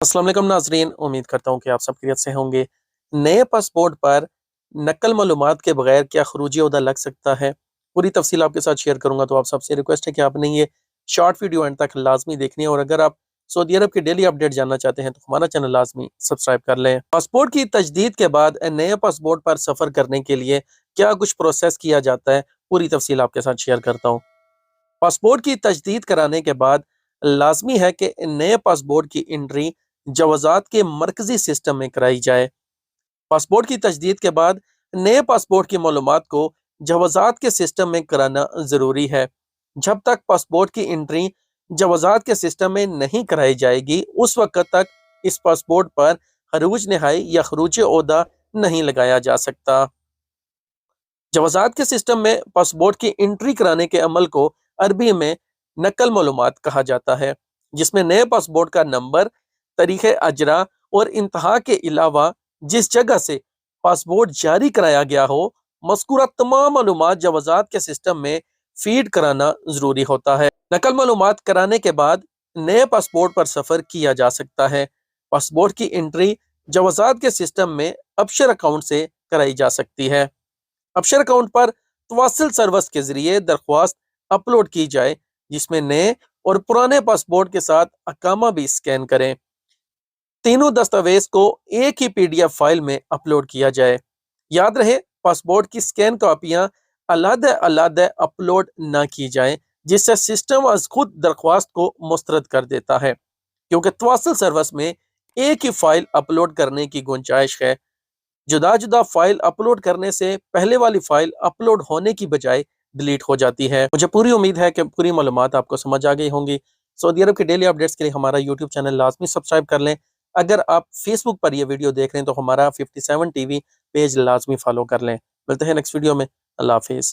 अस्सलाम वालेकुम नाज़रीन, उम्मीद करता हूँ कि आप सब खैरियत से होंगे। नए पासपोर्ट पर नकल मालूमात के बगैर क्या खरूजी ओहदा लग सकता है? पूरी तफसील आपके साथ शेयर करूँगा, तो आप सबसे रिक्वेस्ट है कि आपने ये शॉर्ट वीडियो एंड तक लाजमी देखनी है, और अगर आप सऊदी अरब की डेली अपडेट जानना चाहते हैं तो हमारा चैनल लाजमी सब्सक्राइब कर लें। पासपोर्ट की तजदीद के बाद नए पासपोर्ट पर सफ़र करने के लिए क्या कुछ प्रोसेस किया जाता है, पूरी तफसील आपके साथ शेयर करता हूँ। पासपोर्ट की तजदीद कराने के बाद लाजमी है कि नए पासपोर्ट की एंट्री जवाजात के मरकजी सिस्टम में कराई जाए। पासपोर्ट की तजदीद के बाद नए पासपोर्ट की मालूमात को जवाजात के सिस्टम में कराना ज़रूरी है। जब तक पासपोर्ट की एंट्री जवाजात के सिस्टम में नहीं कराई जाएगी, उस वक्त तक इस पासपोर्ट पर खरूज नहाई या खरूज ओहदा नहीं लगाया जा सकता। जवाजात के सिस्टम में पासपोर्ट की एंट्री कराने के अमल को अरबी में नकल मालूमात कहा जाता है, जिसमें नए पासपोर्ट का नंबर, तारीख़ अजरा और इंतहा के अलावा जिस जगह से पासपोर्ट जारी कराया गया हो, मज़कूरा तमाम मालूमात जवाजात के सिस्टम में फीड कराना ज़रूरी होता है। नकल मालूमात कराने के बाद नए पासपोर्ट पर सफ़र किया जा सकता है। पासपोर्ट की एंट्री जवाजात के सिस्टम में अबशर अकाउंट से कराई जा सकती है। अबशर अकाउंट पर तवासल सर्विस के जरिए दरख्वास्त अपलोड की जाए, जिसमें नए और पुराने पासपोर्ट के साथ अकामा भी स्कैन करें। तीनों दस्तावेज को एक ही पीडीएफ फाइल में अपलोड किया जाए। याद रहे, पासपोर्ट की स्कैन कापियां अलग-अलग अपलोड ना की जाएं, जिससे सिस्टम अज खुद दरख्वास्त को मुस्तरद कर देता है, क्योंकि तवासल सर्विस में एक ही फाइल अपलोड करने की गुंजाइश है। जुदा जुदा फाइल अपलोड करने से पहले वाली फाइल अपलोड होने की बजाय डिलीट हो जाती है। मुझे पूरी उम्मीद है कि पूरी मालूमात आपको समझ आ गई होंगी। सऊदी अरब के डेली अपडेट्स के लिए हमारा यूट्यूब चैनल लाजमी सब्सक्राइब कर लें। अगर आप फेसबुक पर यह वीडियो देख रहे हैं तो हमारा 57 टीवी पेज लाजमी फॉलो कर लें। मिलते हैं नेक्स्ट वीडियो में। अल्लाह हाफिज़।